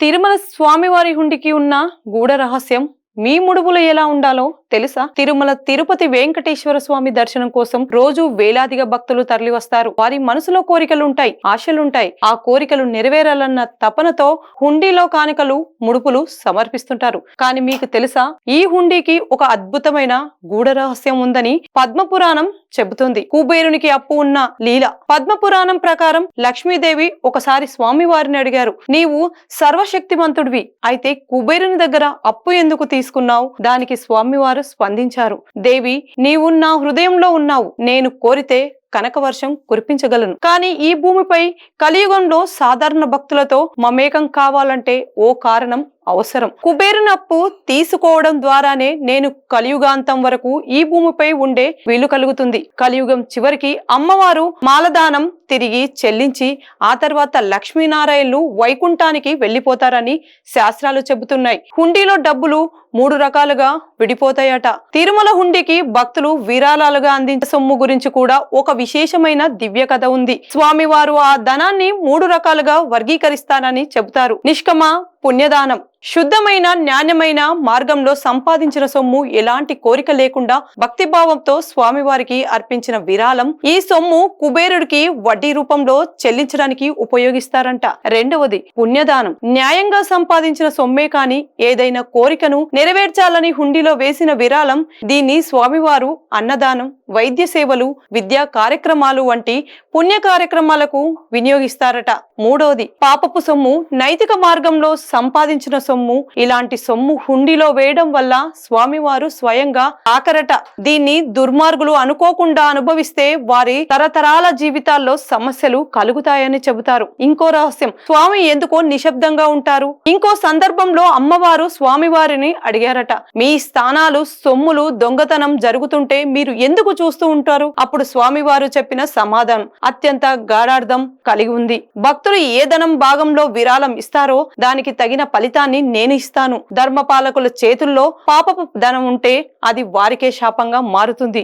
తిరుమల స్వామివారి హుండీకి ఉన్న గూఢ రహస్యం మీ ముడుపులు ఎలా ఉండాలో తెలుసా? తిరుమల తిరుపతి వెంకటేశ్వర స్వామి దర్శనం కోసం రోజు వేలాదిగా భక్తులు తరలి వస్తారు. వారి మనసులో కోరికలుంటాయి, ఆశలుంటాయి. ఆ కోరికలు నెరవేరాలన్న తపనతో హుండీలో కానుకలు, ముడుపులు సమర్పిస్తుంటారు. కానీ మీకు తెలుసా, ఈ హుండీకి ఒక అద్భుతమైన గూఢ రహస్యం ఉందని పద్మపురాణం చెబుతుంది. కుబేరునికి అప్పు ఉన్న లీల. పద్మపురాణం ప్రకారం లక్ష్మీదేవి ఒకసారి స్వామి వారిని అడిగారు, నీవు సర్వశక్తిమంతుడివి, అయితే కుబేరుని దగ్గర అప్పు ఎందుకు తీసుకున్నావు? దానికి స్వామివారు స్పందించారు, దేవి, నీవు నా హృదయంలో ఉన్నావు. నేను కోరితే కనకవర్షం కురిపించగలను. కానీ ఈ భూమిపై కలియుగంలో సాధారణ భక్తులతో మమేకం కావాలంటే ఓ కారణం అవసరం. కుబేరుని అప్పు తీసుకోవడం ద్వారానే నేను కలియుగాంతం వరకు ఈ భూమిపై ఉండే వీలు కలుగుతుంది. కలియుగం చివరికి అమ్మవారు మాలదానం తిరిగి చెల్లించి ఆ తర్వాత లక్ష్మీనారాయణులు వైకుంఠానికి వెళ్లిపోతారని శాస్త్రాలు చెబుతున్నాయి. హుండీలో డబ్బులు 3 రకాలుగా విడిపోతాయట. తిరుమల హుండీకి భక్తులు విరాళాలుగా అందించే సొమ్ము గురించి కూడా ఒక విశేషమైన దివ్య కథ ఉంది. స్వామివారు ఆ ధనాన్ని 3 రకాలుగా వర్గీకరిస్తానని చెబుతారు. నిష్కమ పుణ్యదానం, శుద్ధమైన నాణ్యమైన మార్గంలో సంపాదించిన సొమ్ము ఎలాంటి కోరిక లేకుండా భక్తిభావంతో స్వామివారికి అర్పించిన విరాళం. ఈ సొమ్ము కుబేరుడికి వడ్డీ రూపంలో చెల్లించడానికి ఉపయోగిస్తారంట. రెండవది పుణ్యదానం, న్యాయంగా సంపాదించిన సొమ్మే కాని ఏదైనా కోరికను నెరవేర్చాలని హుండీలో వేసిన విరాళం. దీన్ని స్వామివారు అన్నదానం, వైద్య సేవలు, విద్యా కార్యక్రమాలు వంటి పుణ్య కార్యక్రమాలకు వినియోగిస్తారట. మూడవది పాపపు సొమ్ము, నైతిక మార్గంలో సంపాదించిన సొమ్ము. ఇలాంటి సొమ్ము హుండీలో వేయడం వల్ల స్వామివారు స్వయంగా ఆకరట. దీన్ని దుర్మార్గులు అనుకోకుండా అనుభవిస్తే వారి తరతరాల జీవితాల్లో సమస్యలు కలుగుతాయని చెబుతారు. ఇంకో రహస్యం, స్వామి ఎందుకో నిశ్శబ్దంగా ఉంటారు. ఇంకో సందర్భంలో అమ్మవారు స్వామివారిని అడిగారట, మీ స్థానాలు సొమ్ములు దొంగతనం జరుగుతుంటే మీరు ఎందుకు చూస్తూ ఉంటారు? అప్పుడు స్వామివారు చెప్పిన సమాధానం అత్యంత గాఢార్థం కలిగి ఉంది. భక్తులు ఏ ధనం భాగంలో విరాళం ఇస్తారో దానికి తగిన ఫలితాన్ని నేను ఇస్తాను. ధర్మపాలకుల చేతుల్లో పాపపు ధనం ఉంటే అది వారికే శాపంగా మారుతుంది.